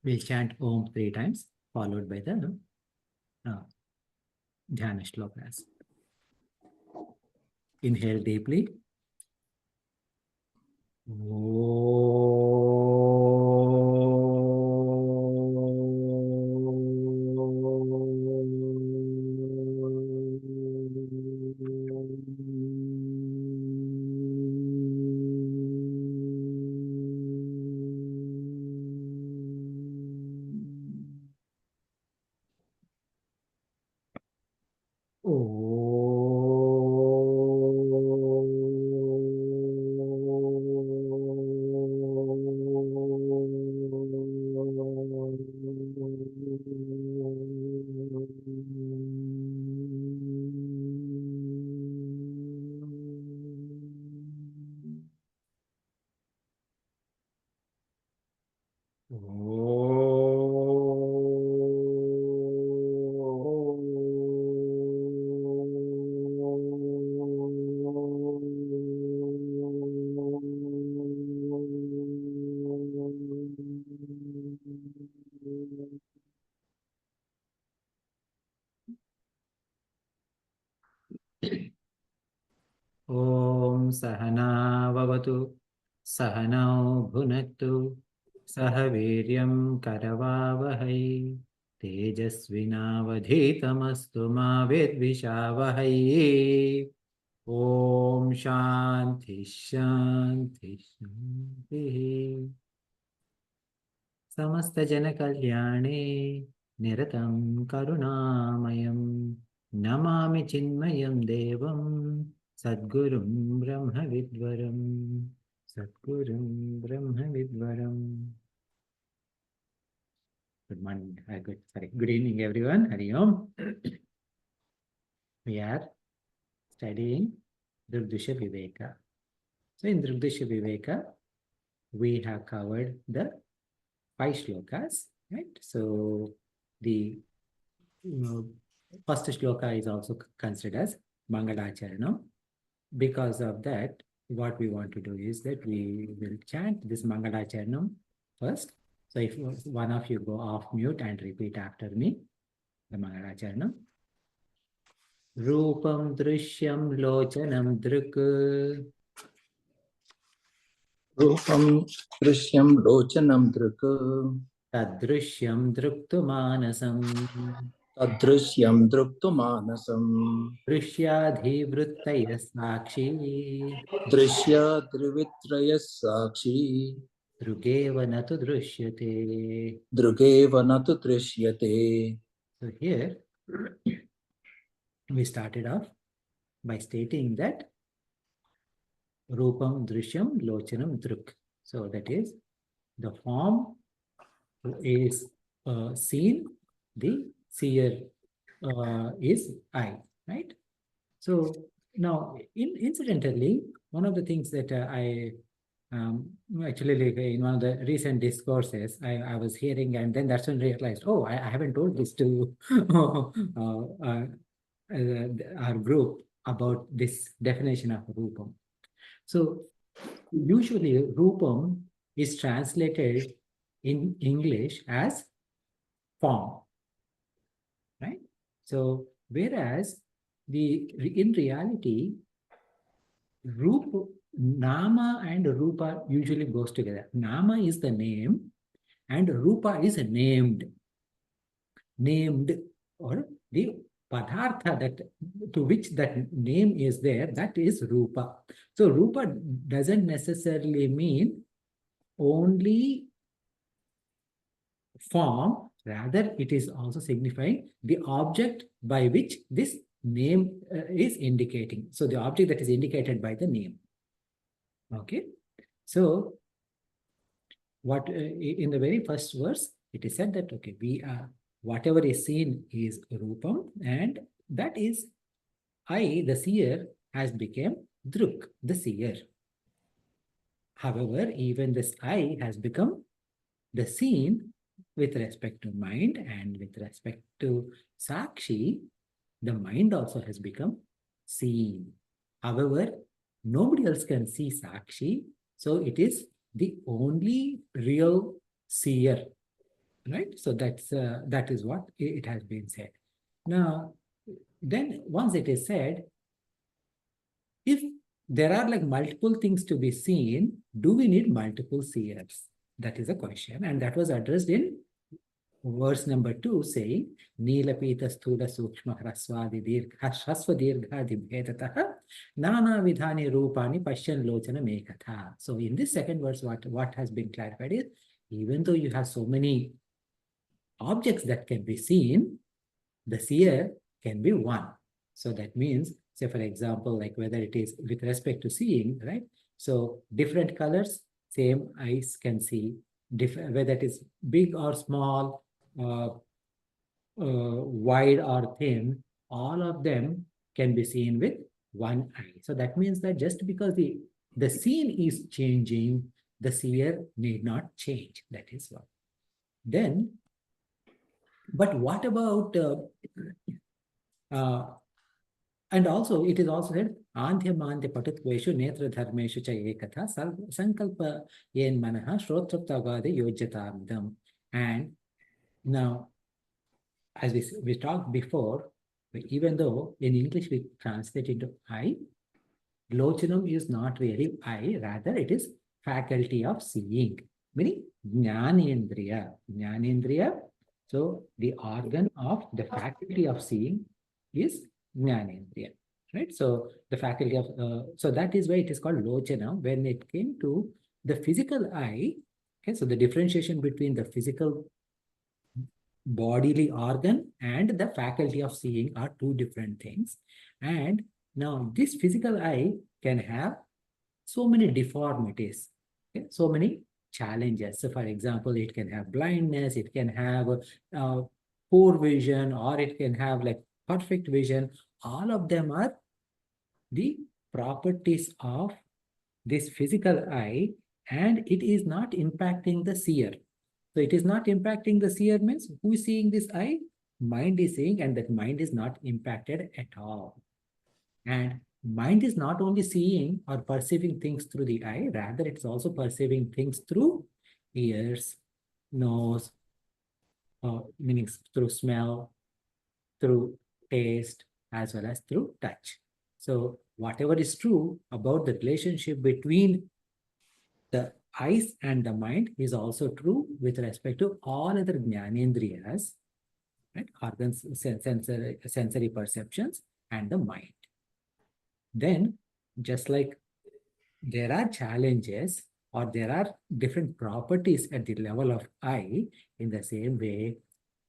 We'll chant Om 3 times, followed by the Dhyana shlokas. Inhale deeply. Om Sahana Vavatu Sahanau Bhunattu Sahaviryam Karavavahai Tejasvinavadhitamastu ma vidvishavahai. Om Shanti Shanti Shanti. Samasta Jana Kalyane Niratam Karunamayam Namami Chinmayam Devam Sadgurum Brahma Vidvaram. Sadgurum Brahma Vidvaram. Good morning. Good evening, everyone. Hari Om. We are studying Drg Drsya Viveka. So in Drg Drsya Viveka, we have covered the 5 shlokas, right? So the first shloka is also considered as Mangalacharanam. Because of that, what we want to do is that we will chant this Mangalacharanam first. So if one of you go off mute and repeat after me, the Mangalacharanam. Rupam Drishyam Lochanam Druk. Rupam Drishyam Lochanam Druk. Tadrishyam Druktu Manasam. Tadrishyam Druktu Manasam. Drishyadhivruttaya Sakshi. Drishya Drivitraya Sakshi. Drugeva Natu Drishyate. Drugeva Natu Drishyate. So here, we started off by stating that Rupam Drishyam Lochanam Druk. So that is, the form is seen, the seer is I, right? So now, incidentally, one of the things that I actually, like in one of the recent discourses, I was hearing, and then that's when I realized, oh, I haven't told this to our group about this definition of Rupam. So usually Rupam is translated in English as form, right? So whereas in reality, Nama and Rupa usually goes together. Nama is the name and Rupa is named, or the Padartha that to which that name is there, that is Rupa. So Rupa doesn't necessarily mean only form, rather it is also signifying the object by which this name is indicating. So the object that is indicated by the name. Okay. So what in the very first verse, it is said that, okay, we are, whatever is seen is Rupam, and that is I, the seer, has become Druk, the seer. However, even this I has become the seen with respect to mind, and with respect to Sakshi, the mind also has become seen. However, nobody else can see Sakshi, so it is the only real seer. right? So that is what it has been said. Now, then once it is said, if there are like multiple things to be seen, do we need multiple seers? That is a question, and that was addressed in verse number 2, saying Neelapita Sthula Sukshma Hraswadi Hraswa Dirghadi Bhedatah Nana Vidhani Rupani Pashyan Lochana Mekatha. So in this second verse, what has been clarified is, even though you have so many objects that can be seen, the seer can be one. So that means, say for example, like whether it is with respect to seeing, right? So different colors, same eyes can see, whether it is big or small, wide or thin, all of them can be seen with one eye. So that means that just because the scene is changing, the seer need not change. That is what. Then, but what about and also it is also said Andhya Mandhya Patutveshu Netra Dharmeshu Cha Ekatha Sankalpa Yen Manaha Shrotraptagade Yojyatamidam. And now, as we talked before, even though in English we translate into I, Lochanam is not really I, rather it is faculty of seeing, meaning Jnanendriya. Jnanendriya, so the organ of the faculty of seeing is Jnanendriya, right? So the faculty of, so that is why it is called Lochana. When it came to the physical eye, okay, so the differentiation between the physical bodily organ and the faculty of seeing are two different things. And now this physical eye can have so many deformities, okay? So many challenges. So for example, it can have blindness, it can have poor vision, or it can have like perfect vision. All of them are the properties of this physical eye, and it is not impacting the seer. So it is not impacting the seer means who is seeing this eye? Mind is seeing, and that mind is not impacted at all. And mind is not only seeing or perceiving things through the eye, rather it's also perceiving things through ears, nose, meaning through smell, through taste, as well as through touch. So whatever is true about the relationship between the eyes and the mind is also true with respect to all other jnanendriyas, right? Organs, sensory perceptions, and the mind. Then, just like there are challenges or there are different properties at the level of I, in the same way,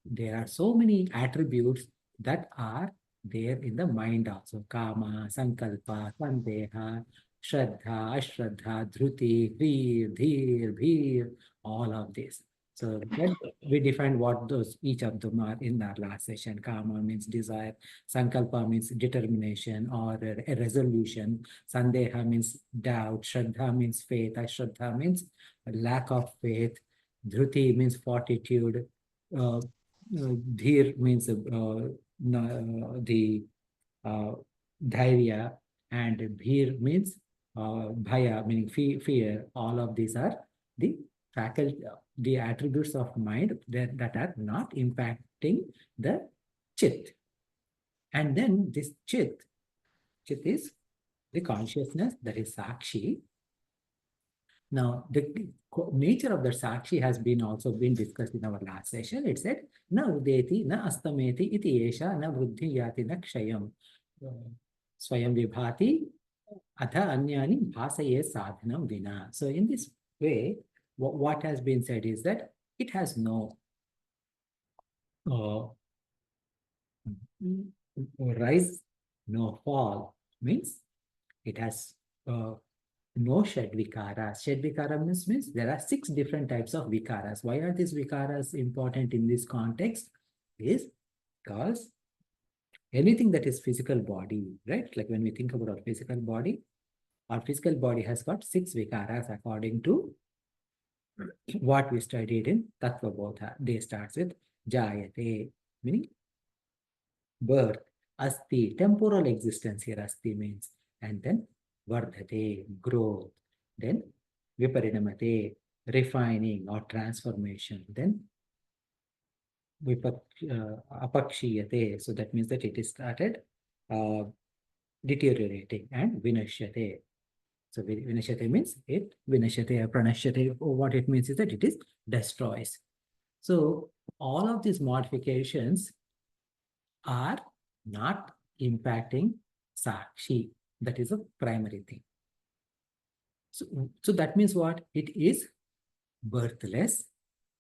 there are so many attributes that are there in the mind also. Kama, Sankalpa, Sandeha, Shraddha, Ashraddha, Dhruti, Hrir, Dhir, Bhir, all of this. So then we defined what those each of them are in our last session. Kama means desire, Sankalpa means determination or a resolution, Sandeha means doubt, Shraddha means faith, Ashraddha means lack of faith, Dhruti means fortitude, Dhir means the dhairya, and bhir means bhaya, meaning fear. All of these are the faculty, the attributes of mind that are not impacting the chit. And then this chit is the consciousness, that is sakshi. Now, the nature of the sakshi has been also been discussed in our last session. It said, na udeti, na astameti, iti esha, na vruddhi yati, na kshayam. Swayam vibhati, atha anyani bhasaye sadhanam vina. So in this way, what has been said is that it has no rise, no fall. Means it has no Shadvikaras. Shadvikara means there are 6 different types of vikaras. Why are these vikaras important in this context? Is because anything that is physical body, right? Like when we think about our physical body has got 6 vikaras according to what we studied in Tattva Bodha. They starts with Jayate, meaning birth, Asti, temporal existence here, Asti means, and then Vardhate, growth, then Viparinamate, refining or transformation, then apakshiyate. So that means that it is started deteriorating, and vinashyate. So vinashyate means it, vinashyate or pranashyate, what it means is that it is destroys. So all of these modifications are not impacting Sakshi. That is a primary thing. So that means what? It is birthless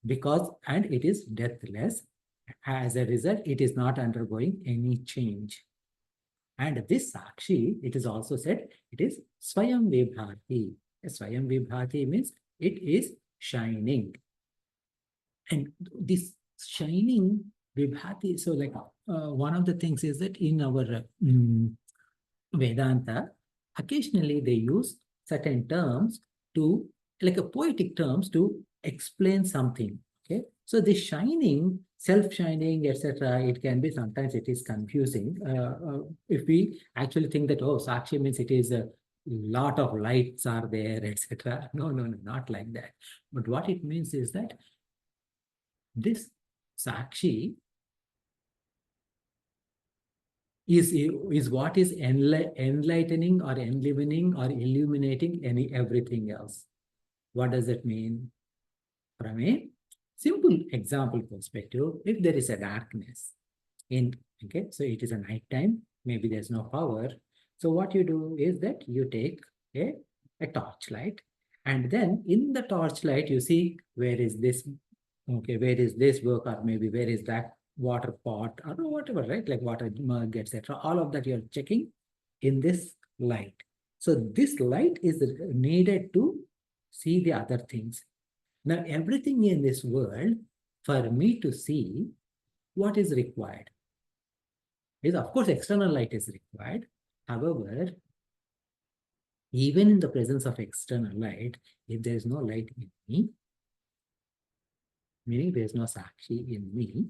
and it is deathless. As a result, it is not undergoing any change. And this Sakshi, it is also said, it is Swayam Vibhati. Swayam Vibhati means it is shining. And this shining Vibhati, so like one of the things is that in our Vedanta, occasionally they use certain terms to, like a poetic terms to explain something. Okay, so this shining, self-shining, etc., it can be, sometimes it is confusing. If we actually think that, oh, Sakshi means it is a lot of lights are there, etc. No, no, no, not like that. But what it means is that this Sakshi is what is enlightening or enlivening or illuminating everything else. What does it mean? From a simple example perspective, if there is a darkness okay, so it is a night time, maybe there's no power. So what you do is that you take a torchlight, and then in the torchlight you see where is this, okay, where is this book, or maybe where is that water pot or whatever, right? Like water mug, etc. All of that you're checking in this light. So this light is needed to see the other things. Now, everything in this world, for me to see, what is required? Is, of course, external light is required. However, even in the presence of external light, if there is no light in me, meaning there is no Sakshi in me,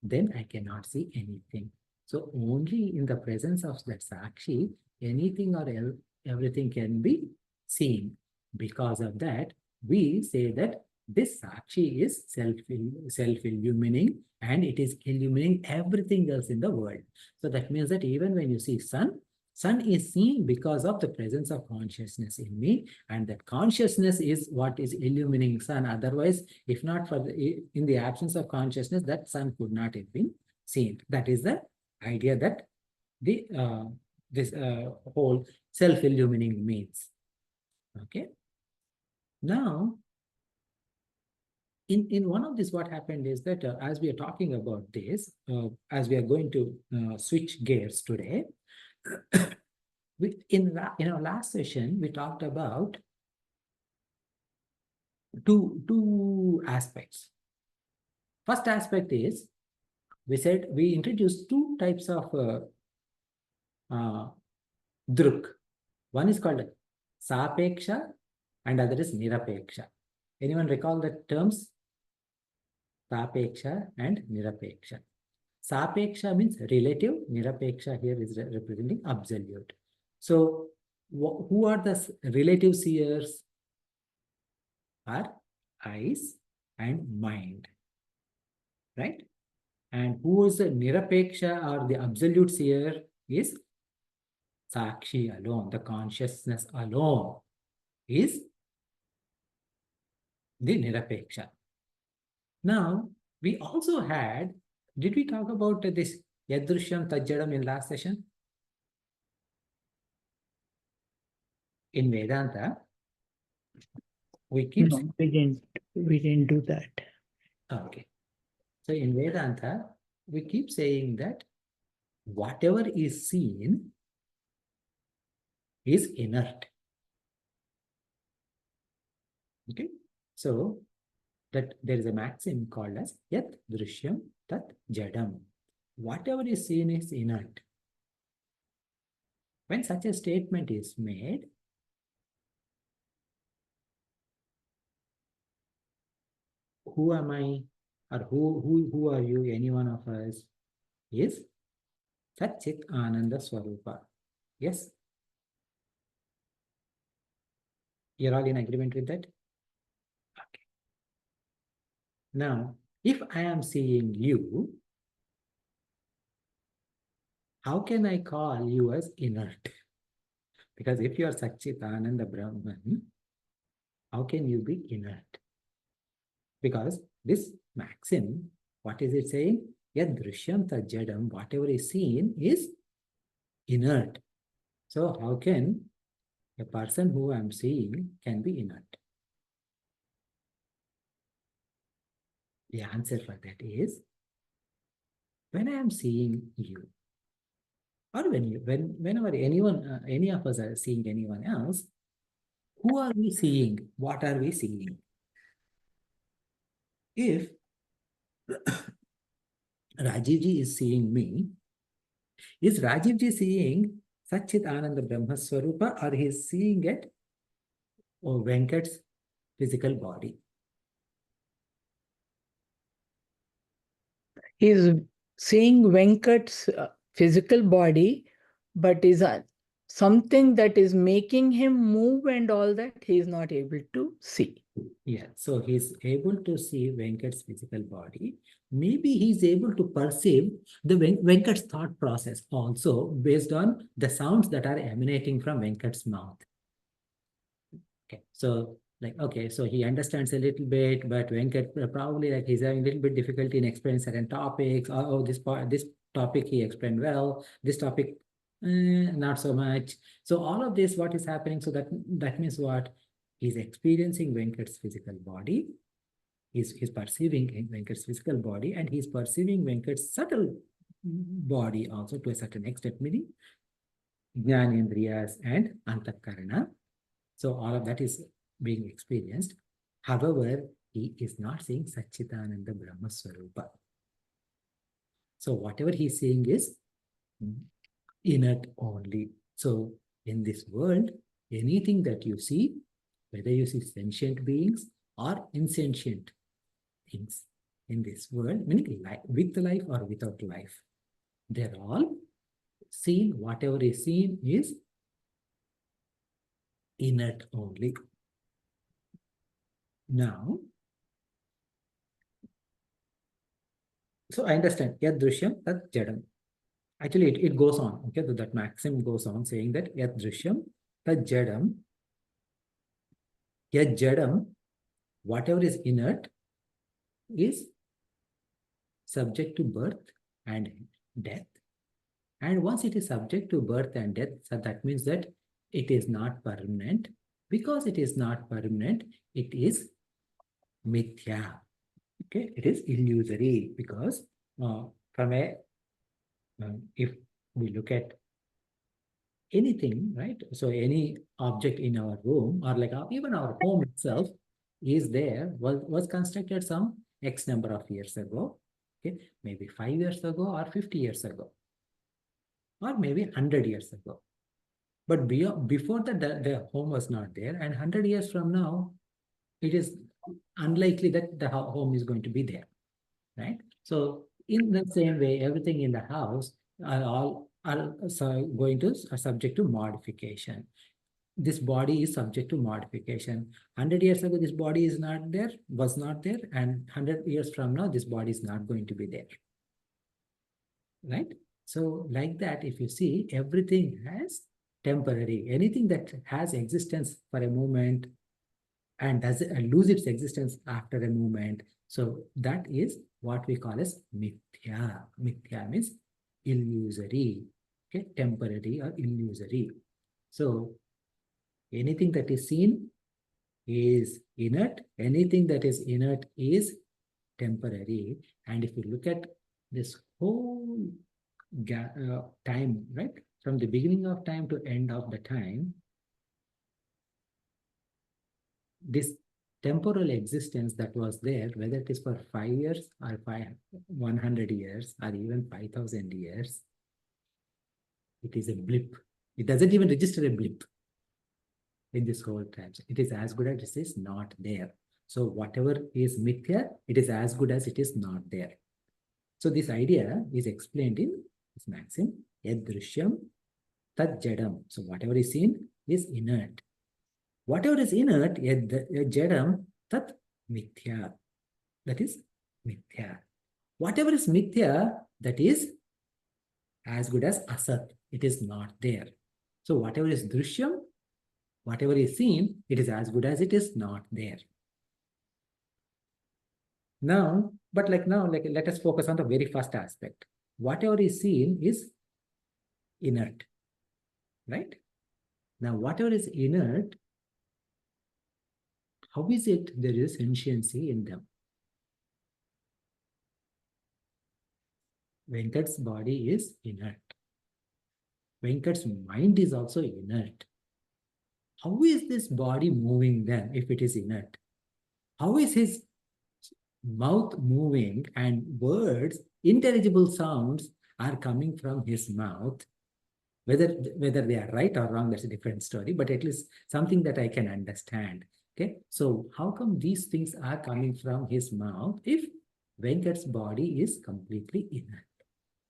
then I cannot see anything. So only in the presence of that Sakshi, anything or everything can be seen. Because of that, we say that this Sakshi is self-illumining, and it is illuminating everything else in the world. So that means that even when you see sun is seen because of the presence of consciousness in me, and that consciousness is what is illuminating sun. Otherwise, if not for in the absence of consciousness, that sun could not have been seen. That is the idea that the this whole self-illumining means. Okay. Now, in one of this, what happened is that as we are talking about this, as we are going to switch gears today, in our last session, we talked about two aspects. First aspect is, we said we introduced two types of druk. One is called sapeksha and other is nirapeksha. Anyone recall the terms? Sapeksha and nirapeksha. Sapeksha means relative. Nirapeksha here is representing absolute. So who are the relative seers? Are eyes and mind, right? And who is the nirapeksha or the absolute seer is Sakshi alone, the consciousness alone is the nirapeksha. Now, we also had, did we talk about this yadrishyam tajjadam in last session? In Vedanta, we keep... No, we didn't do that. Okay. So in Vedanta, we keep saying that whatever is seen is inert. Okay. So that there is a maxim called as yat drishyam tat jadam. Whatever is seen is inert. When such a statement is made, who am I, or who are you, any one of us, is Sat Chit Ananda Swarupa. Yes? You're all in agreement with that? Okay. Now, If I am seeing you, how can I call you as inert? Because if you are Satchitananda Brahman, how can you be inert? Because this maxim, what is it saying? Yad drishyam tad jadam, whatever is seen is inert. So how can a person who I am seeing can be inert? The answer for that is, when I am seeing you, or whenever anyone, any of us are seeing anyone else, who are we seeing? What are we seeing? If Rajivji is seeing me, is Rajivji seeing Satchit Ananda Brahma Swarupa, or he is seeing it Venkat's physical body? He is seeing Venkat's physical body, but is something that is making him move and all that he is not able to see. Yeah, so he's able to see Venkat's physical body. Maybe he's able to perceive the Venkat's thought process also based on the sounds that are emanating from Venkat's mouth. Okay, so so he understands a little bit, but Venkat probably he's having a little bit difficulty in explaining certain topics. Oh, this topic he explained well. This topic, not so much. So all of this, what is happening? So that means what? He's experiencing Venkat's physical body. He's perceiving Venkat's physical body, and he's perceiving Venkat's subtle body also to a certain extent, meaning Jnanendriyas and Antakarana. So all of that is being experienced. However, he is not seeing Satchitananda Brahma Swarupa. So whatever he's seeing is inert only. So in this world, anything that you see, whether you see sentient beings or insentient things in this world, meaning with life or without life, they're all seen, whatever is seen is inert only. Now, so I understand, yad drishyam tat jadam. Actually, it goes on, okay, so that maxim goes on saying that yad drishyam tat jadam, yad jadam, whatever is inert is subject to birth and death. And once it is subject to birth and death, so that means that it is not permanent. Because it is not permanent, it is mithya. Okay, it is illusory because from a if we look at anything, right? So any object in our room or even our home itself is there, was constructed some X number of years ago, okay, maybe 5 years ago or 50 years ago, or maybe 100 years ago. But before that, the home was not there, and 100 years from now, it is unlikely that the home is going to be there, right? So in the same way, everything in the house are going to are subject to modification. This body is subject to modification. 100 years ago, this body is not there, was not there, and 100 years from now, this body is not going to be there, right? So like that, if you see, everything has temporary. Anything that has existence for a moment and does lose its existence after a moment, so that is what we call as mithya. Mithya means illusory, okay, temporary or illusory. So anything that is seen is inert. Anything that is inert is temporary. And if you look at this whole time, right, from the beginning of time to end of the time, this temporal existence that was there, whether it is for 5 years or 100 years or even 5,000 years, it is a blip. It doesn't even register a blip in this whole time. It is as good as it is not there. So whatever is mithya, it is as good as it is not there. So this idea is explained in this maxim, yad drishyam tat jadam. So whatever is seen is inert. Whatever is inert, yad jadam tat mithya. That is Mithya. Whatever is mithya, that is as good as asat. It is not there. So whatever is drishyam, whatever is seen, it is as good as it is not there. Now, let us focus on the very first aspect. Whatever is seen is inert, right? Now, whatever is inert, how is it there is sentiency in them? Venkat's body is inert. Venkat's mind is also inert. How is this body moving then if it is inert? How is his mouth moving and words, intelligible sounds are coming from his mouth? Whether they are right or wrong, that's a different story, but at least something that I can understand. Okay, so how come these things are coming from his mouth if Venkat's body is completely inert?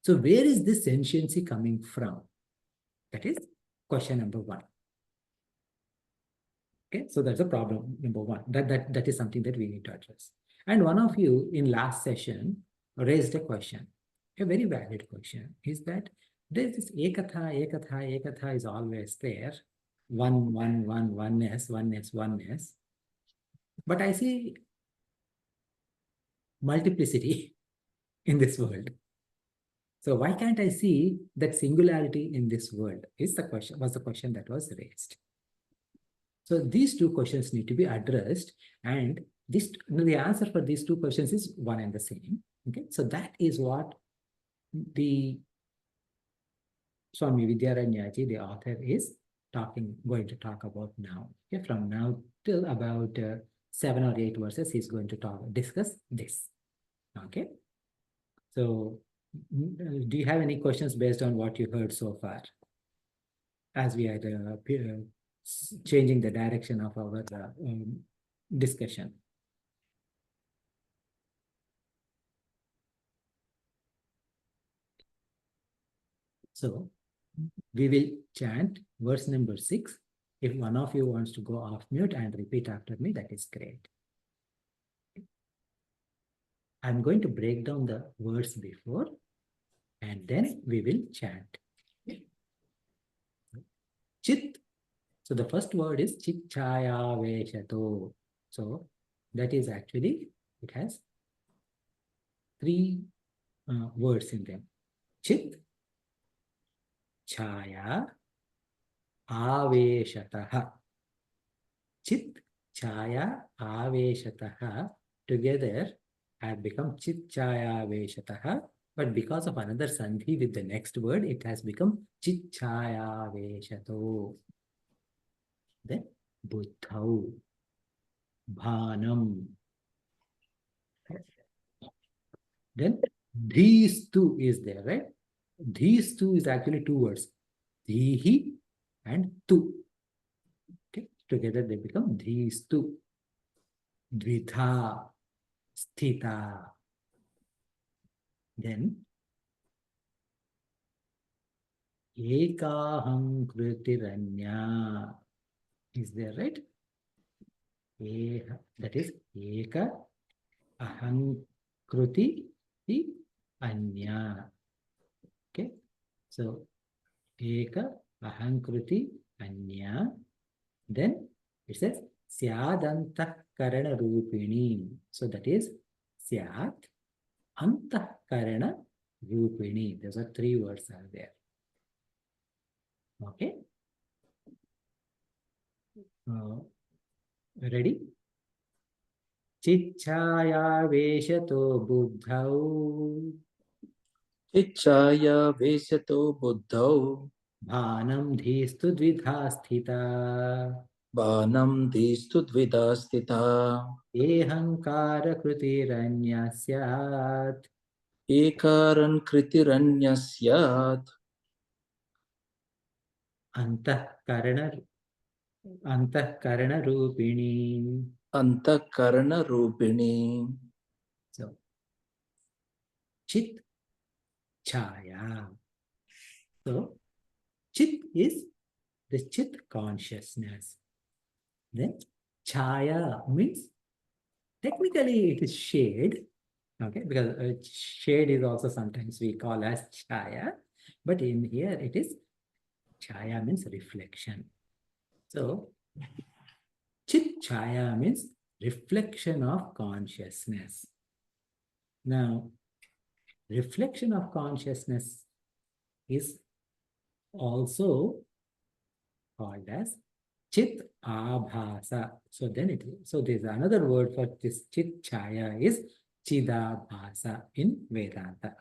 So where is this sentiency coming from? That is question number one. Okay, so that's a problem number one. That is something that we need to address. And one of you in last session raised a question, a very valid question, is that there's this ekatha is always there. Oneness. But I see multiplicity in this world. So why can't I see that singularity in this world? Was the question that was raised. So these two questions need to be addressed, and the answer for these two questions is one and the same. Okay, so that is what the Swami Vidyaranyaji, the author, is going to talk about now. Okay, from now till about 7 or 8 verses, he's going to discuss this. Okay, so do you have any questions based on what you heard so far? As we are changing the direction of our discussion. So we will chant verse number 6. If one of you wants to go off mute and repeat after me, that is great. I'm going to break down the words before, and then we will chant. Chit. So the first word is chit chaya veshato. So that is actually, it has 3 words in them. Chit, chaya, aveshataha. Chit, chaya, aveshataha together have become chit chaya aveshataha, but because of another sandhi with the next word, it has become chit chaya aveshato. Then buddhau, bhanam. Then these two is there, right? These two is actually 2 words, dhihi and tu. Okay, together they become these two. Dvitha, sthita. Then ekaham kritiranya is there, right? That is eka aham kruti anya. Okay, so eka aham kruti anya. Then it says syadantah karana rupini. So that is syat antah karana rupini. Those are 3 words are there. Okay. Ready? Chichaya veshato buddhau. Chichaya veshato buddhau. Bhanam dhistu dvidha sthita. Bhanam dhistu dvidha sthita. Ehankara krutiranya syat. Ekaran kritiranya syat. Antah rupini. Antakarana rupini. So, chit, chaya. So, chit is the chit consciousness. Then, chaya means technically it is shade, Okay, because shade is also sometimes we call as chaya, but in here it is chaya means reflection. So chit chaya means reflection of consciousness. Now, reflection of consciousness is also called as chit abhasa. So then so there's another word for this chit chaya is chidabhasa in Vedanta.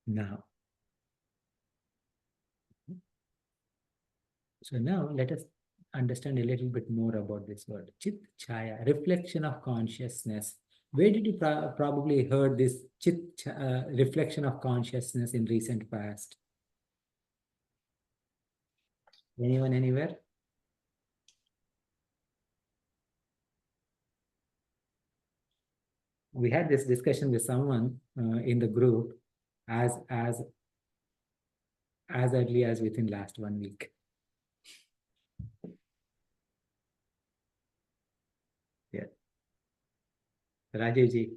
Now, so now let us understand a little bit more about this word chit chaya, reflection of consciousness. Where did you probably heard this reflection of consciousness in recent past? Anyone, anywhere? We had this discussion with someone in the group as early as within last 1 week. Yeah. Rajev ji,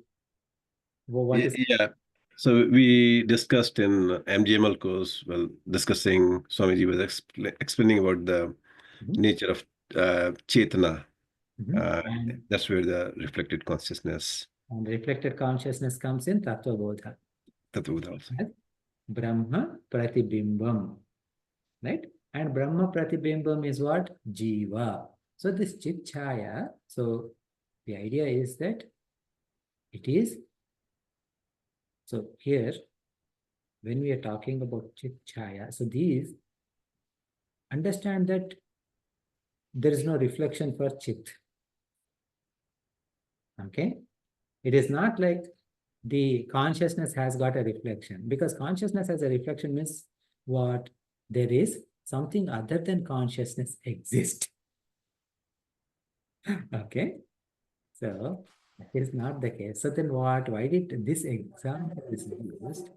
what is... Yeah. So we discussed in MGML course, well, discussing, Swamiji was explaining about the nature of Chetana. And That's where the reflected consciousness. And reflected consciousness comes in Tattva Bodha. Also. Brahma Pratibimbam. Right? And Brahma Pratibimbam is what? Jiva. So this Chit Chaya, so the idea is that it is, so here, when we are talking about Chit Chaya, so these, understand that there is no reflection for Chit. Okay? It is not like the consciousness has got a reflection, because consciousness has a reflection means what? There is something other than consciousness exist. Okay? So that is not the case. So then what? Why did this example is used?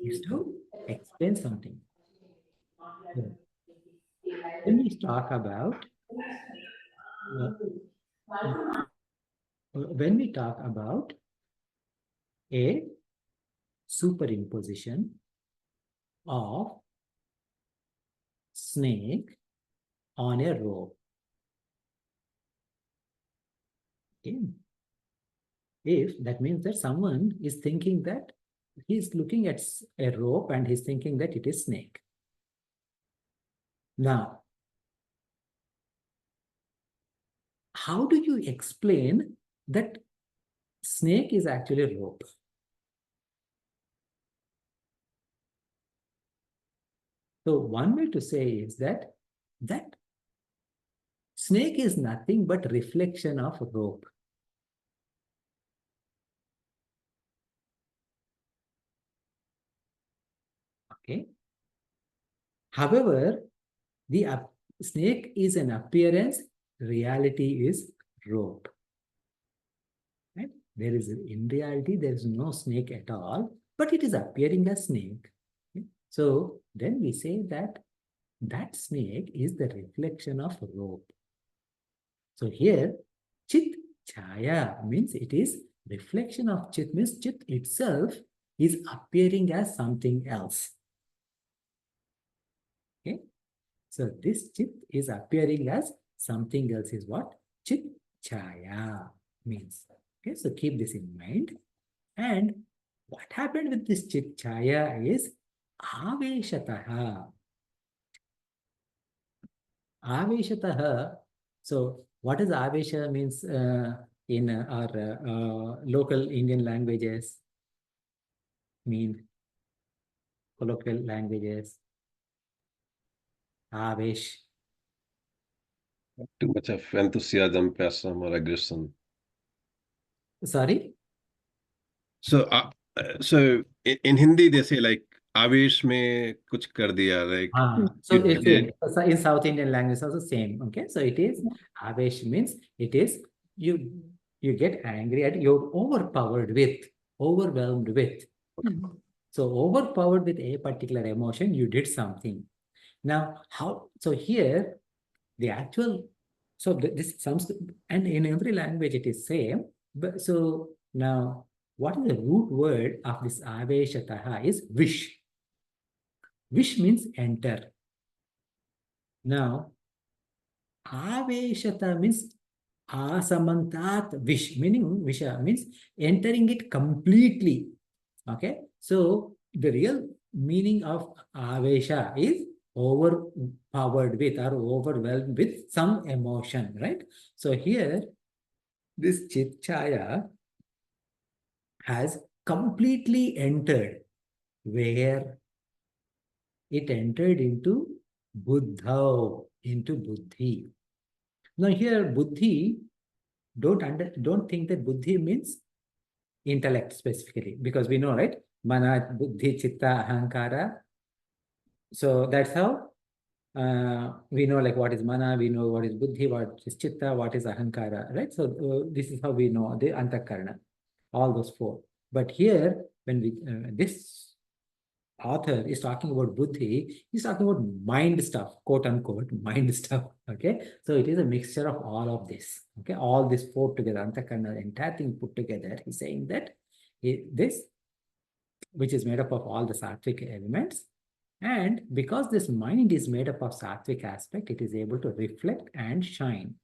Is to explain something. So when we talk about a superimposition of snake on a rope. Okay. If that means that someone is thinking that he's looking at a rope and he's thinking that it is snake. Now, how do you explain that snake is actually a rope? So one way to say is that snake is nothing but reflection of rope. Okay. However, the snake is an appearance, reality is rope. Right? There is, in reality, there is no snake at all, but it is appearing as snake. Okay? So then we say that that snake is the reflection of rope. So here, Chit Chaya means it is reflection of Chit, means Chit itself is appearing as something else. Okay. So this Chit is appearing as something else is what Chit Chaya means. Okay. So keep this in mind. And what happened with this Chit Chaya is Aveshataha. Aveshataha. So what does Avesha means in our local Indian languages? Mean colloquial languages. Avesh. Too much of enthusiasm, passion, or aggression. Sorry? So, in Hindi they say like आवेश में कुछ कर दिया, like So you it's did. in South Indian language also same. Okay, so it is Avesh means it is you get angry at, you're overpowered with, overwhelmed with. So overpowered with a particular emotion, you did something. Now how? So here the actual, so this Sanskrit, and in every language it is same. But so now, what is the root word of this aveshataha is wish. Wish means enter. Now, aveshata means asamantat wish, meaning visha means entering it completely. Okay, so the real meaning of avesha is overpowered with or overwhelmed with some emotion, right? So here, this chitchaya has completely entered where it entered into buddha, into buddhi. Now here buddhi, don't think that buddhi means intellect specifically, because we know, right? Mana, buddhi, chitta, ahankara. So that's how we know like what is mana, we know what is buddhi, what is chitta, what is ahankara, right? So this is how we know the antakarana, all those four. But here, when we this author is talking about buddhi, he's talking about mind stuff, quote unquote, mind stuff. Okay, so it is a mixture of all of this. Okay, all this four together, antakarana, entire thing put together. He's saying that this, which is made up of all the sattvic elements, and because this mind is made up of sattvic aspect, it is able to reflect and shine.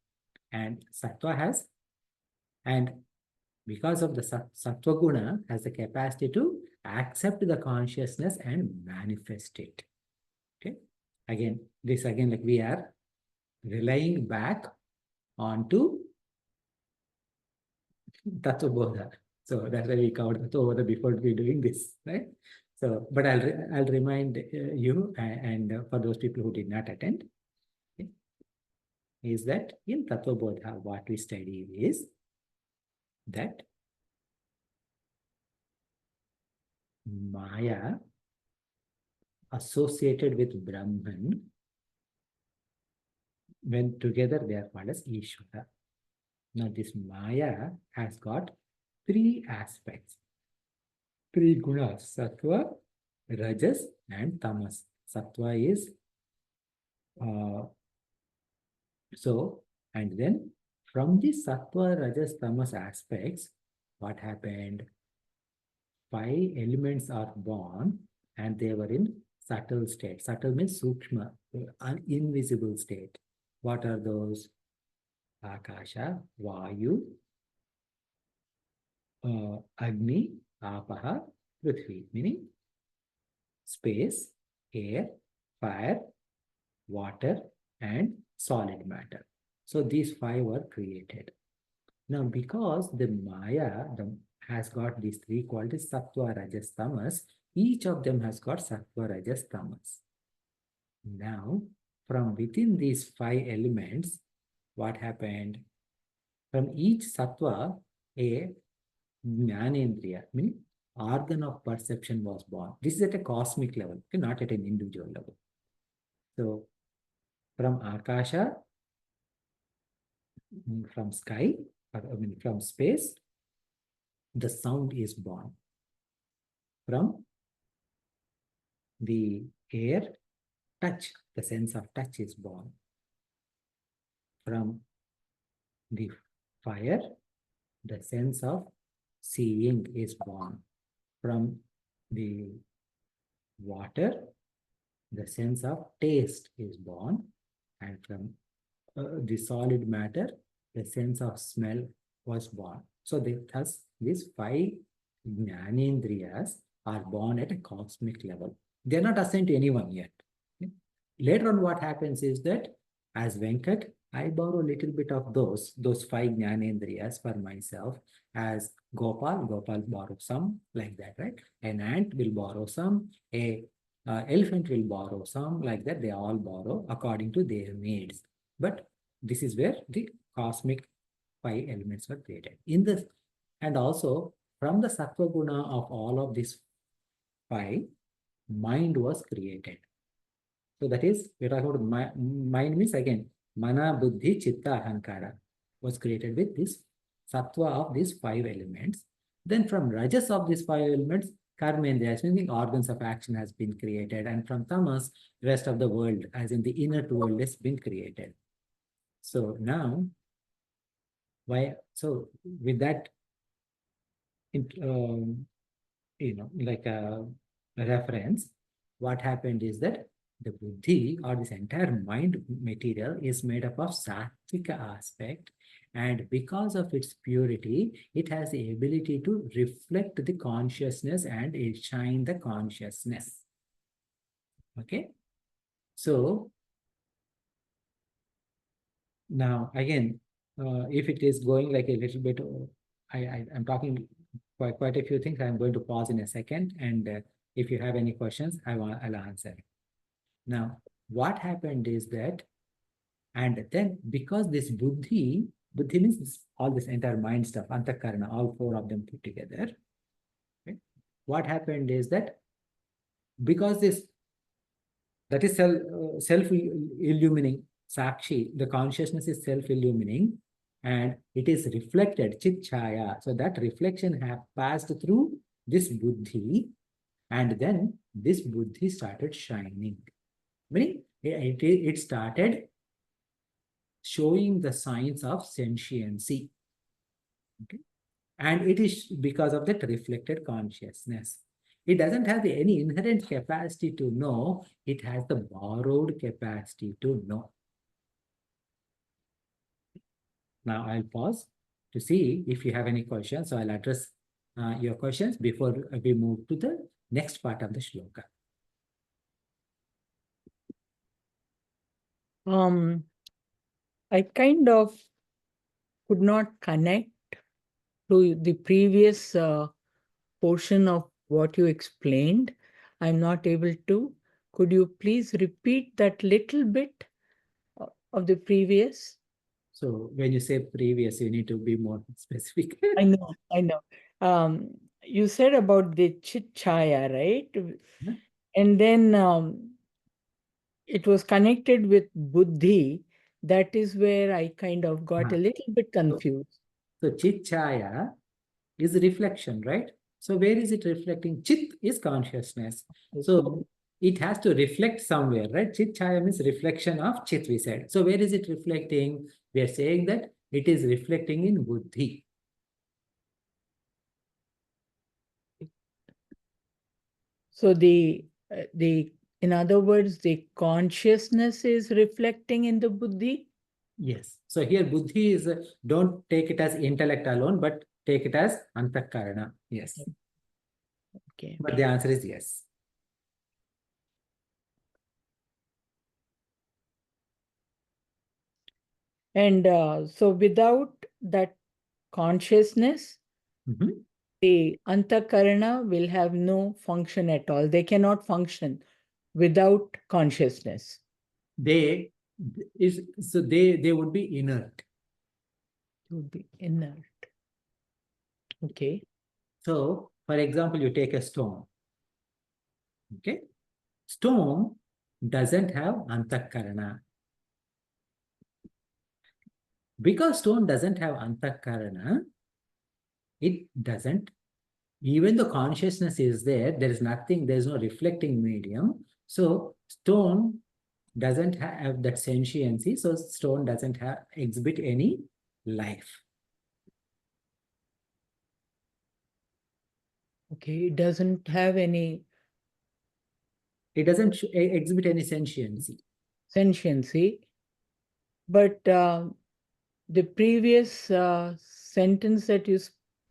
And sattva has, and because of the sattva guna has the capacity to accept the consciousness and manifest it. Okay. Again, like we are relying back onto Tattva Bodha. So that's why we covered Tattva Bodha before we doing this, right? So, but I'll remind you and for those people who did not attend, okay, is that in Tattva Bodha, what we study is that Maya associated with Brahman, when together they are called as Ishvara. Now this Maya has got three aspects, three gunas, Sattva, Rajas and Tamas. Sattva is so, and then from the Sattva, Rajas, Tamas aspects, what happened? 5 elements are born and they were in subtle state. Subtle means sukshma, an invisible state. What are those? Akasha, Vayu, Agni, Apaha, Prithvi, meaning space, air, fire, water, and solid matter. So these 5 were created. Now, because the Maya has got these 3 qualities, Sattva, Rajas, Tamas, each of them has got Sattva, Rajas, Tamas. Now, from within these 5 elements, what happened? From each Sattva, a Jnanendriya, meaning organ of perception was born. This is at a cosmic level, okay, not at an individual level. So, from Akasha, from sky, from space, the sound is born. From the air, touch, the sense of touch is born. From the fire, the sense of seeing is born. From the water, the sense of taste is born. And from the solid matter, the sense of smell was born. So thus, these 5 Jnanendriyas are born at a cosmic level. They're not assigned to anyone yet. Okay? Later on, what happens is that as Venkat, I borrow a little bit of those 5 Jnanendriyas for myself. As Gopal borrows some, like that, right? An ant will borrow some, a elephant will borrow some, like that. They all borrow according to their needs. But this is where the cosmic 5 elements were created. And also from the Sattva Guna of all of these 5, mind was created. So that is, we're talking about mind means again, Mana, Buddhi, Chitta, Ahankara was created with this Sattva of these 5 elements. Then from Rajas of these 5 elements, Karmendriyas, meaning organs of action has been created. And from Tamas, rest of the world, as in the inert world, has been created. So now, so with that like a reference, what happened is that the buddhi or this entire mind material is made up of sattvika aspect, and because of its purity, it has the ability to reflect the consciousness and shine the consciousness. Okay, so now again, if it is going like a little bit, I'm talking quite a few things. I'm going to pause in a second, and if you have any questions, I'll answer. Now, what happened is that, and then because this buddhi means all this entire mind stuff, antakarana, all four of them put together. Okay? What happened is that because this, that is self-illumining, sakshi, the consciousness is self-illumining, and it is reflected, chit chaya. So that reflection have passed through this buddhi, and then this buddhi started shining. Meaning it started showing the signs of sentiency. Okay? And it is because of that reflected consciousness. It doesn't have any inherent capacity to know. It has the borrowed capacity to know. Now I'll pause to see if you have any questions. So I'll address your questions before we move to the next part of the shloka. I kind of could not connect to the previous portion of what you explained. I'm not able to. Could you please repeat that little bit of the previous? So when you say previous, you need to be more specific. I know. You said about the chit chaya, right? Yeah. And then it was connected with buddhi. That is where I kind of got a little bit confused. So chit chaya is reflection, right? So where is it reflecting? Chit is consciousness. So it has to reflect somewhere, right? Chit chaya means reflection of chit, we said. So where is it reflecting? We are saying that it is reflecting in buddhi. So in other words, the consciousness is reflecting in the buddhi. Yes. So here buddhi is, don't take it as intellect alone, but take it as antakarana. Yes. Okay. But the answer is yes. And so without that consciousness, the antakarana will have no function at all. They cannot function without consciousness. They would be inert. It would be inert. Okay. So, for example, you take a stone. Okay. Stone doesn't have antakarana. Because stone doesn't have antakarana, it doesn't, even though consciousness is there, there is nothing, there is no reflecting medium. So stone doesn't have that sentiency. So stone doesn't exhibit any life. Okay. It doesn't have any. It doesn't exhibit any sentiency. Sentiency. But the previous sentence that you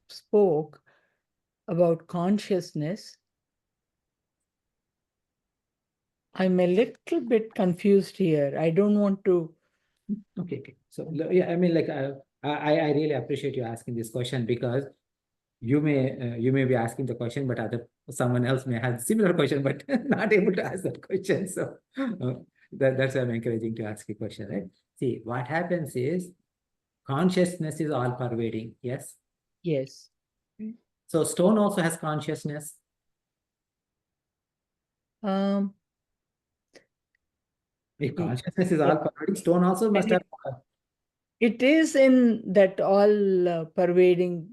spoke about consciousness, I'm a little bit confused here. I don't want to. Okay. So yeah, I mean, like I really appreciate you asking this question, because you may be asking the question, but someone else may have similar question, but not able to ask that question. So that's why I'm encouraging to ask a question, right? See, what happens is consciousness is all pervading. Yes. Yes. So stone also has consciousness. If consciousness is all pervading, stone also must have. It is in that all pervading.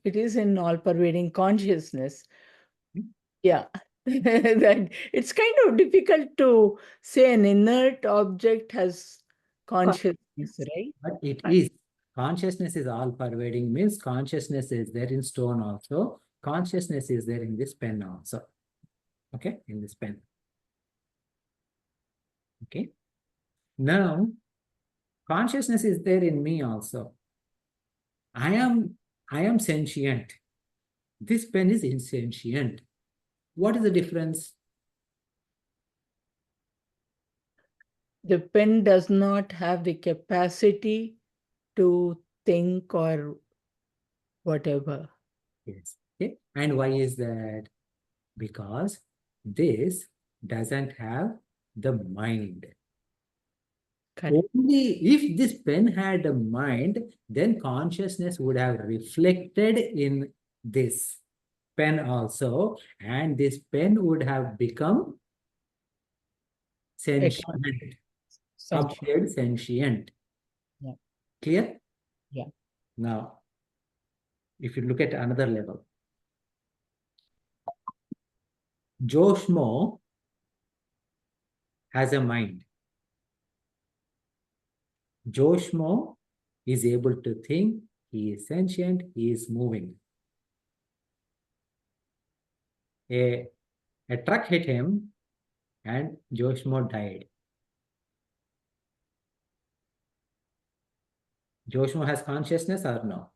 It is in all pervading consciousness. Yeah. That it's kind of difficult to say an inert object has consciousness, right? But it is Consciousness is all pervading means consciousness is there in stone also. Consciousness is there in this pen also. Okay, in this pen. Okay. Now, consciousness is there in me also. I am sentient. This pen is insentient. What is the difference? The pen does not have the capacity to think or whatever. Yes. Okay. And why is that? Because this doesn't have the mind. Correct. Only if this pen had a mind, then consciousness would have reflected in this pen also, and this pen would have become sentient, Sentient. appeared sentient. Yeah. Clear? Yeah. Now, if you look at another level, Joshmo has a mind. Joshmo is able to think, he is sentient, he is moving. A truck hit him and Joshmo died. Joshmo has consciousness or no?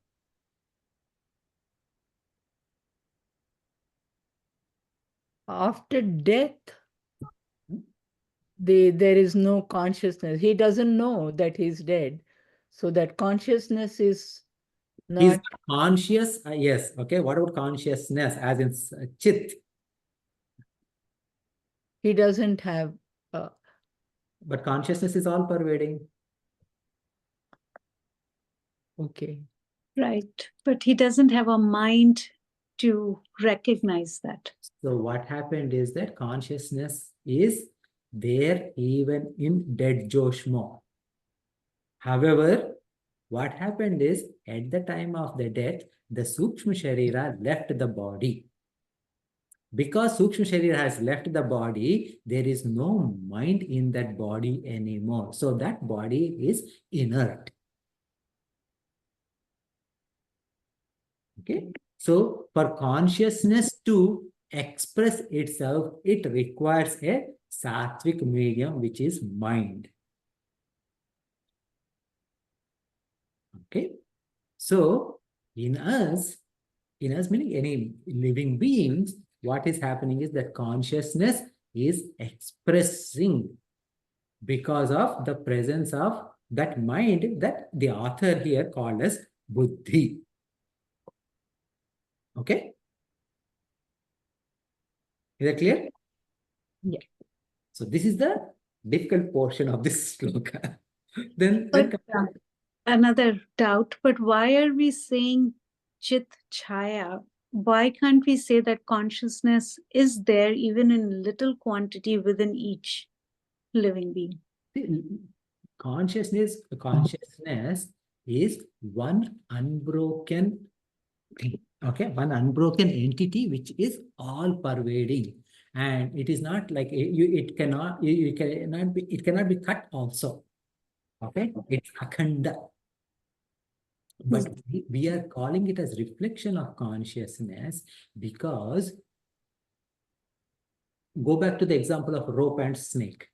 After death, there is no consciousness. He doesn't know that he's dead. So that consciousness is He's not... conscious, yes. Okay, what about consciousness as in chit? He doesn't have... But consciousness is all pervading. Okay. Right. But he doesn't have a mind to recognize that. So what happened is that consciousness is there even in dead Joshmo. However, what happened is at the time of the death, the Sukshma Sharira left the body. Because Sukshma Sharira has left the body, there is no mind in that body anymore. So that body is inert. Okay. So for consciousness to express itself, it requires a sattvic medium, which is mind. Okay. So in us meaning any living beings, what is happening is that consciousness is expressing because of the presence of that mind that the author here called as buddhi. Okay? Is that clear? Yeah. So this is the difficult portion of this sloka. Then But another doubt, but why are we saying Chit Chaya? Why can't we say that consciousness is there even in little quantity within each living being? consciousness is one unbroken thing. Okay, one unbroken entity which is all pervading, and it is not like it cannot be cut also. Okay, it's akhanda. But we are calling it as reflection of consciousness because go back to the example of rope and snake.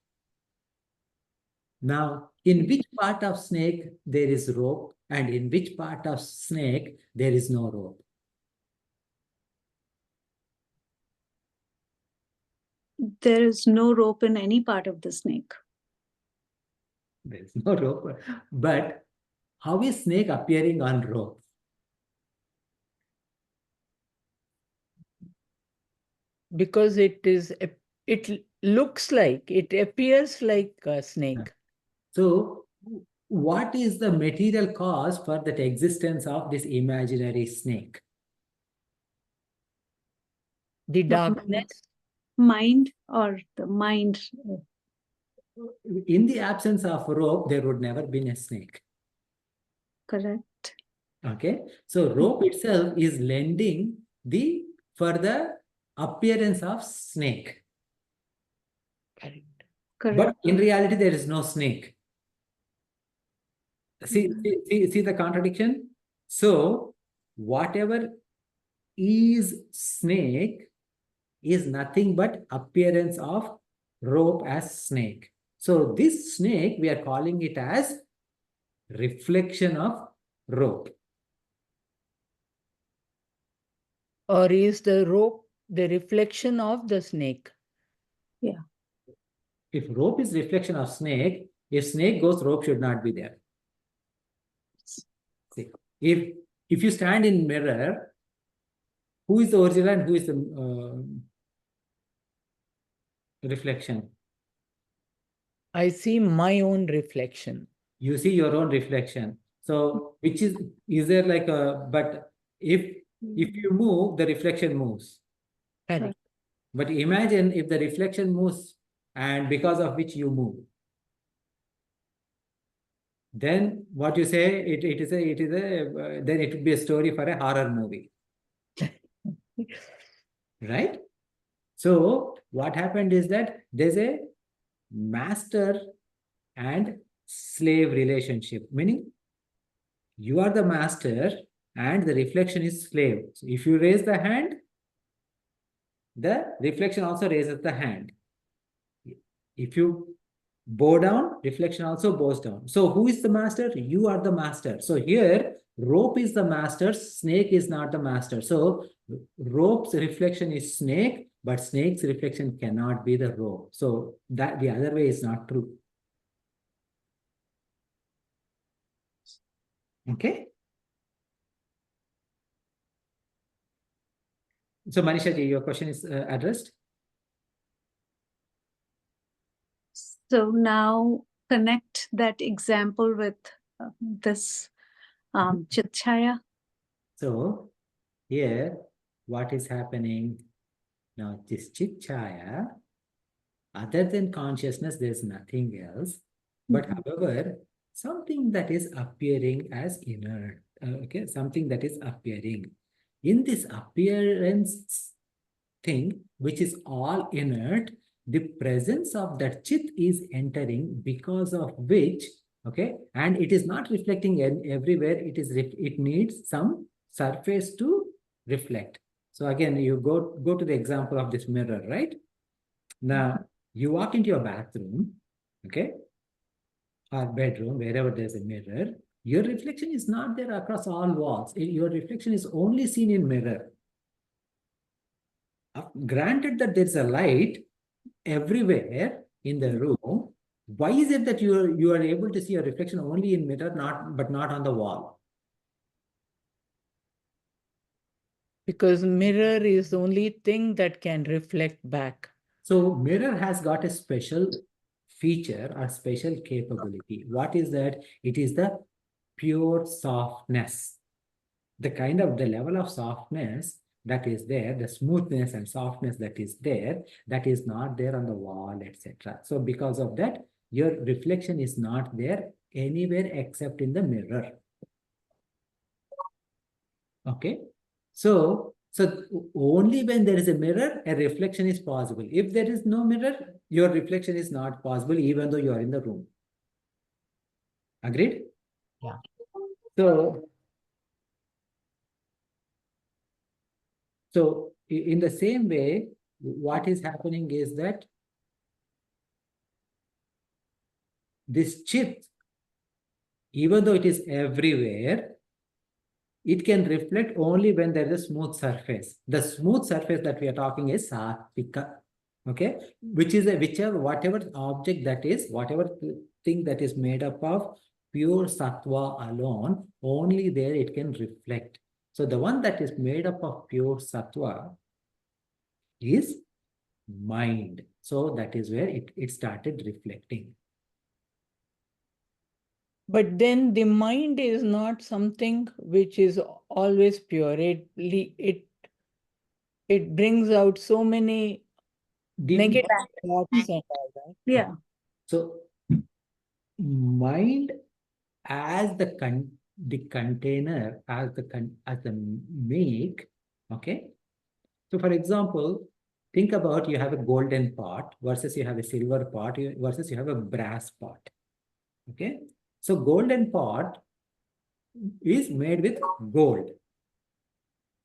Now, in which part of snake there is rope and in which part of snake there is no rope? There is no rope in any part of the snake. There is no rope. But how is snake appearing on rope? Because it looks like, it appears like a snake. So, what is the material cause for that existence of this imaginary snake? The darkness. Mind or the mind. In the absence of rope, there would never been a snake. Correct. Okay, so rope itself is lending the further appearance of snake. Correct. Correct. But in reality, there is no snake. See the contradiction? So, whatever is snake is nothing but appearance of rope as snake. So, this snake, we are calling it as reflection of rope. Or is the rope the reflection of the snake? If rope is reflection of snake, if snake goes, rope should not be there. See, if you stand in mirror, who is the original and who is the reflection? I see my own reflection. You see your own reflection. So, which is there like a, but if you move, the reflection moves. Correct. But imagine if the reflection moves and because of which you move. Then what you say, then it would be a story for a horror movie. Right? So what happened is that there's a master and slave relationship, meaning you are the master and the reflection is slave. So if you raise the hand, the reflection also raises the hand. If you bow down, reflection also bows down. So who is the master? You are the master. So here, rope is the master, snake is not the master. So rope's reflection is snake, but snake's reflection cannot be the rope. So that the other way is not true. Okay. So Manisha ji, your question is addressed. So now connect that example with this Chit Chaya. So here, what is happening now? This Chit Chaya, other than consciousness, there's nothing else. But however, something that is appearing as inert. Okay, something that is appearing. In this appearance thing, which is all inert, the presence of that chit is entering, because of which, okay, and it is not reflecting everywhere. It needs some surface to reflect. So again, you go to the example of this mirror, right? Now you walk into your bathroom, okay, or bedroom, wherever there's a mirror. Your reflection is not there across all walls. Your reflection is only seen in mirror. Granted that there's a light everywhere in the room, why is it that you are able to see your reflection only in mirror, but not on the wall? Because mirror is the only thing that can reflect back. So mirror has got a special feature or special capability. What is that? It is the pure softness. The level of softness that is there, the smoothness and softness that is there, that is not there on the wall, etc. So because of that, your reflection is not there anywhere except in the mirror. Okay. So only when there is a mirror, a reflection is possible. If there is no mirror, your reflection is not possible, even though you are in the room. Agreed? Yeah. So in the same way, what is happening is that this chit, even though it is everywhere, it can reflect only when there is a smooth surface. The smooth surface that we are talking is satvika, okay? Which is whatever object that is, whatever thing that is made up of pure sattva alone, only there it can reflect. So the one that is made up of pure sattva is mind. So that is where it started reflecting. But then the mind is not something which is always pure. It brings out so many negative thoughts and all that. Yeah. So mind as the container, as the make, okay? So for example, think about you have a golden pot versus you have a silver pot versus you have a brass pot, okay? So golden pot is made with gold.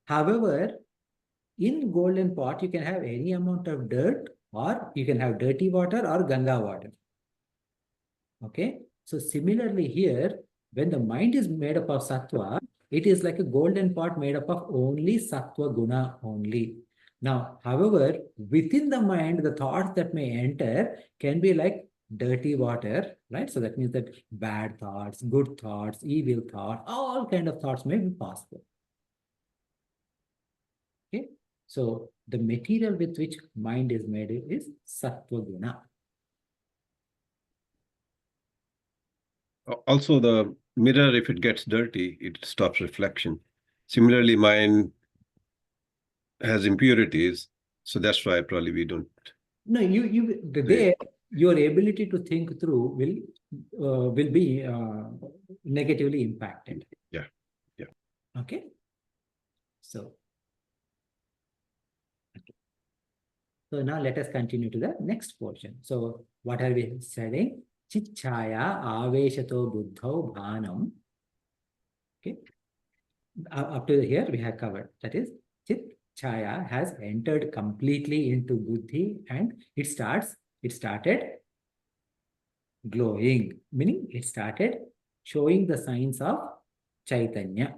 However, in golden pot, you can have any amount of dirt, or you can have dirty water or Ganga water. Okay. So similarly here, when the mind is made up of sattva, it is like a golden pot made up of only sattva guna only. Now, however, within the mind, the thoughts that may enter can be like dirty water, right? So that means that bad thoughts, good thoughts, evil thoughts, all kind of thoughts may be possible. Okay. So the material with which mind is made is sattva guna. Also, the mirror, if it gets dirty, it stops reflection. Similarly, mind has impurities, so that's why probably we don't. No, your ability to think through will be negatively impacted. Yeah. Okay. So now let us continue to the next portion. So what are we studying? Chichaya aveshato buddhau bhanam. Okay. Up to here we have covered. That is, Chit Chaya has entered completely into buddhi, and it started glowing, meaning it started showing the signs of Chaitanya.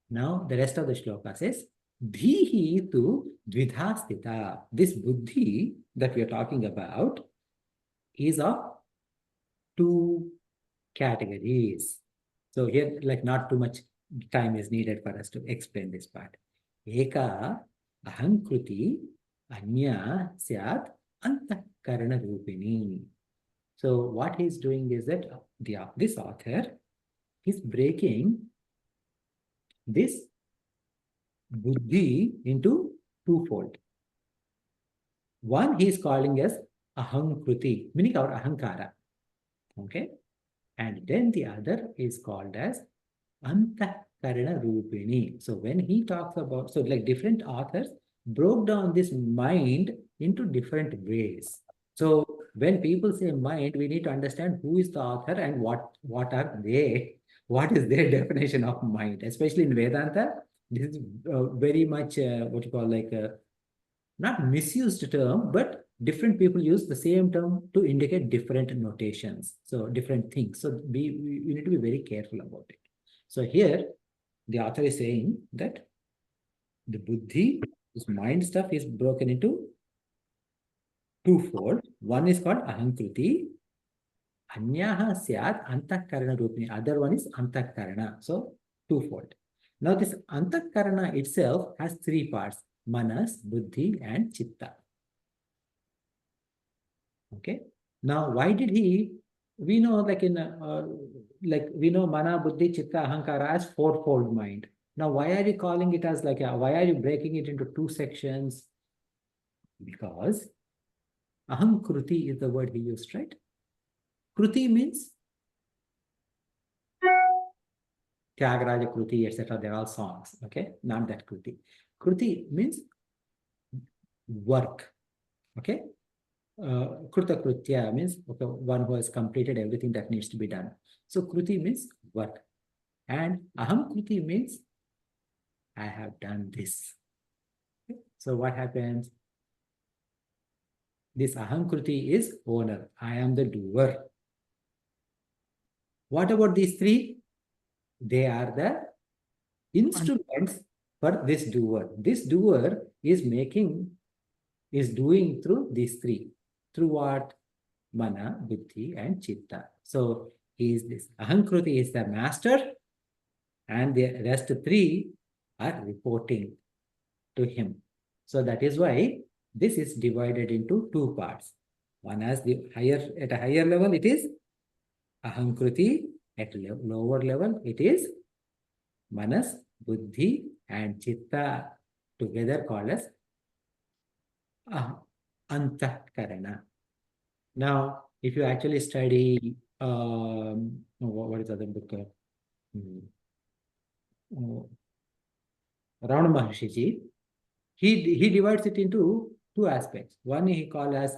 Now the rest of the shloka says, Dhihi tu dvidhastita. This buddhi that we are talking about is of two categories. So here, like, not too much time is needed for us to explain this part. Eka ahankruti anya syat antakarana rupini. So what he's doing is that this author is breaking this buddhi into twofold. One he is calling as ahankruti, meaning our ahankara. Okay. And then the other is called as antakarana rupini. So when he talks about, so like different authors broke down this mind into different ways. So when people say mind, we need to understand who is the author and what are they, what is their definition of mind. Especially in Vedanta, this is very much what you call like not misused term, but different people use the same term to indicate different notations. So different things. So we need to be very careful about it. So here the author is saying that the buddhi, this mind stuff, is broken into twofold. One is called ahankruti. Anyaha syat antakarana rupini. Other one is antakarana. So twofold. Now this antakarana itself has three parts: manas, buddhi, and chitta. Okay. Now, why did we know like we know mana, buddhi, chitta, ahankara as fourfold mind. Now, why are you calling it as like, why are you breaking it into two sections? Because ahankruti is the word he used, right? Kruti means Tyagaraja Kruti, etc. They're all songs, okay? Not that Kruti. Kruti means work, okay? Kruta Krutya means okay, one who has completed everything that needs to be done. So Kruti means work. And Aham Kruti means I have done this. Okay? So what happens? This Aham Kruti is owner. I am the doer. What about these three? They are the instruments for this doer. This doer is doing through these three. Through what? Mana, buddhi, and chitta. So this ahankruti is the master, and the rest three are reporting to him. So that is why this is divided into two parts. One as at a higher level, it is ahankruti. At a lower level, it is manas, buddhi, and chitta together called as antakarana. Now, if you actually study, what is the other book? Ravana Maharshi, he divides it into two aspects. One he calls as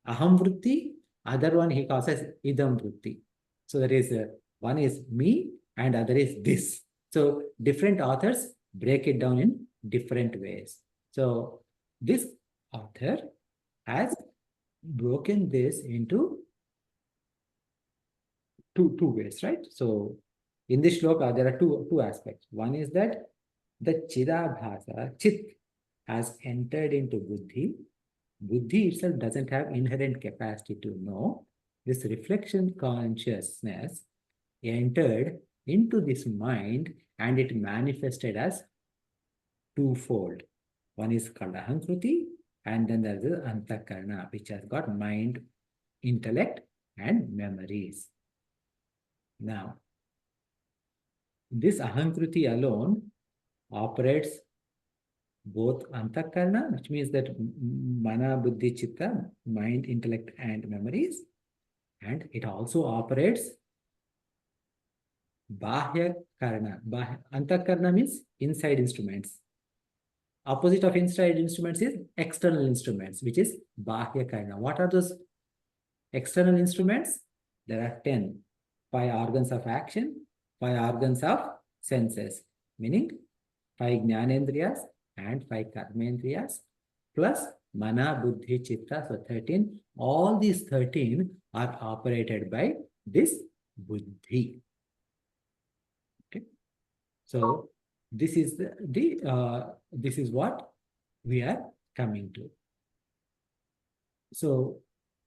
aham vritti, other one he calls as idam vritti. So there is one is me and other is this. So different authors break it down in different ways. So this author has broken this into two ways, right? So in this shloka, there are two aspects. One is that the Chidabhasa, Chit, has entered into Buddhi. Buddhi itself doesn't have inherent capacity to know. This reflection consciousness entered into this mind and it manifested as twofold. One is called Ahankruti and then there is Antakarna, which has got mind, intellect and memories. Now, this Ahankruti alone operates both Antakarna, which means that Mana, Buddhi, Chitta, mind, intellect, and memories. And it also operates Bahya Karna. Antakarna means inside instruments. Opposite of inside instruments is external instruments, which is Bahya Karna. What are those external instruments? There are 10. 5 organs of action, 5 organs of senses, meaning 5 Jnanendriyas and 5 Karmendriyas, plus Mana, Buddhi, Chitta, so 13. All these 13 are operated by this Buddhi. Okay. So this is this is what we are coming to. So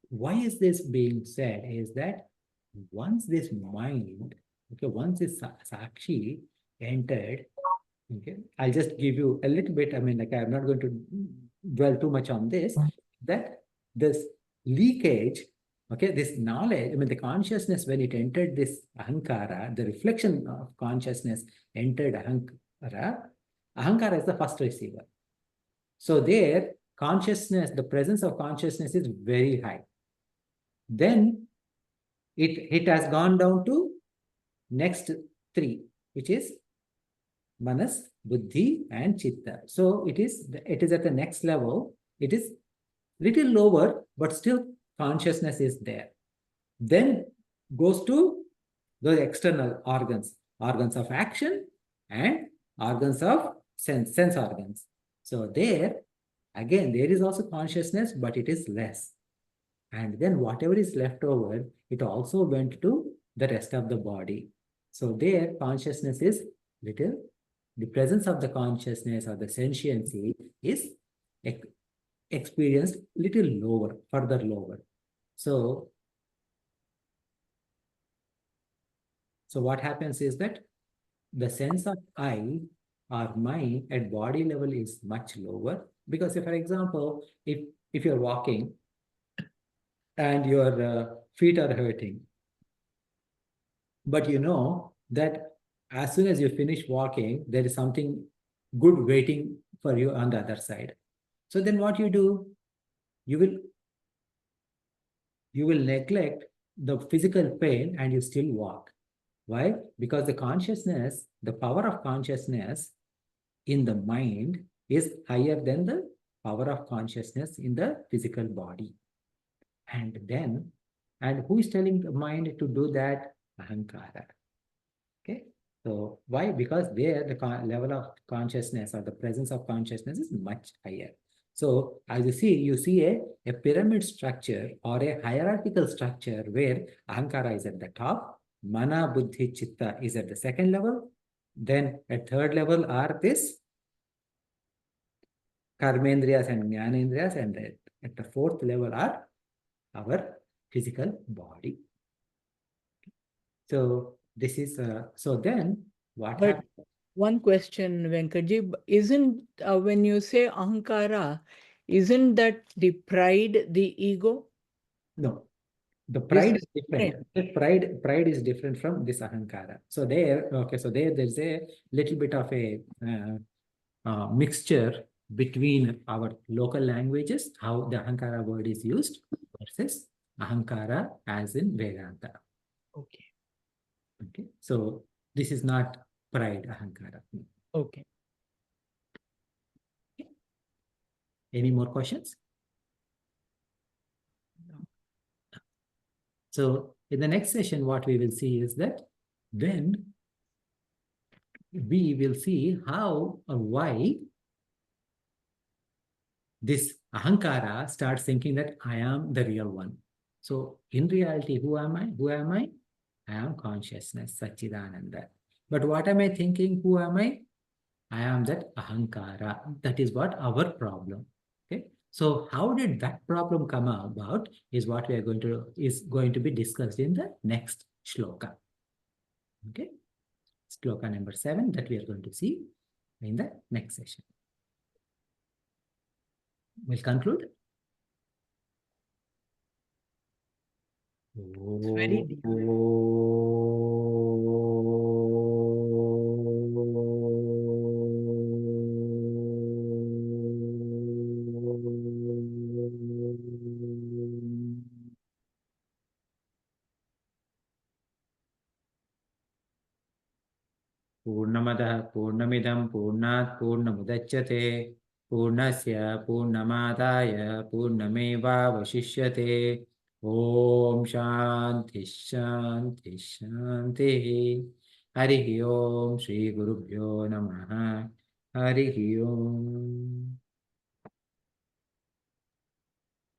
why is this being said is that once this mind, okay, once this Sakshi entered, okay, I'll just give you a little bit, I mean, like I'm not going to dwell too much on this, that this leakage, okay, this knowledge, I mean, the consciousness, when it entered this Ahankara, the reflection of consciousness entered Ahankara, Ahankara is the first receiver. So there, consciousness, the presence of consciousness is very high. Then it has gone down to next 3, which is Manas, Buddhi, and Chitta. So it is at the next level. It is little lower, but still consciousness is there. Then goes to the external organs, organs of action and organs of sense organs. So there, again, there is also consciousness, but it is less. And then whatever is left over, it also went to the rest of the body. So there, consciousness is little, the presence of the consciousness or the sentiency is experienced little lower, further lower. So what happens is that the sense of I or mind at body level is much lower, because if, for example, if you're walking and your feet are hurting, but you know that as soon as you finish walking, there is something good waiting for you on the other side. So then what you do, you will neglect the physical pain and you still walk. Why? Because the consciousness, the power of consciousness in the mind is higher than the power of consciousness in the physical body. And who is telling the mind to do that? Ahankara. Okay. So why? Because there the level of consciousness or the presence of consciousness is much higher. So as you see a pyramid structure or a hierarchical structure where Ahankara is at the top, Mana, Buddhi, Chitta is at the second level. Then at third level are this Karmendriyas and Jnanendriyas, and at the fourth level are our physical body. So this is so then what happens? One question, Venkatji, isn't when you say Ahankara, isn't that the pride, the ego? No, the pride is different. Pride is different from this Ahankara. So there, okay, so there's a little bit of a mixture between our local languages, how the Ahankara word is used, versus Ahankara as in Vedanta. Okay. Okay, so this is not pride, Ahankara. Okay. Any more questions? No. So In the next session, what we will see is that then we will see how or why this ahankara starts thinking that I am the real one. So in reality, who am I? Who am I? I am consciousness, Satchidananda. But what am I thinking? Who am I? I am that ahankara. That is what our problem. Okay. So how did that problem come about is what we are going to be discussed in the next shloka. Okay. Shloka number 7 that we are going to see in the next session. We'll conclude. It's very deep. Purnamadah Purnamidam Purnat Purnamudachyate Purnasya Purnamadaya Purnameva Vashishyate Om Shanti Shanti Shanti Harihi Om Shri Gurubhyo Namaha Harihi Om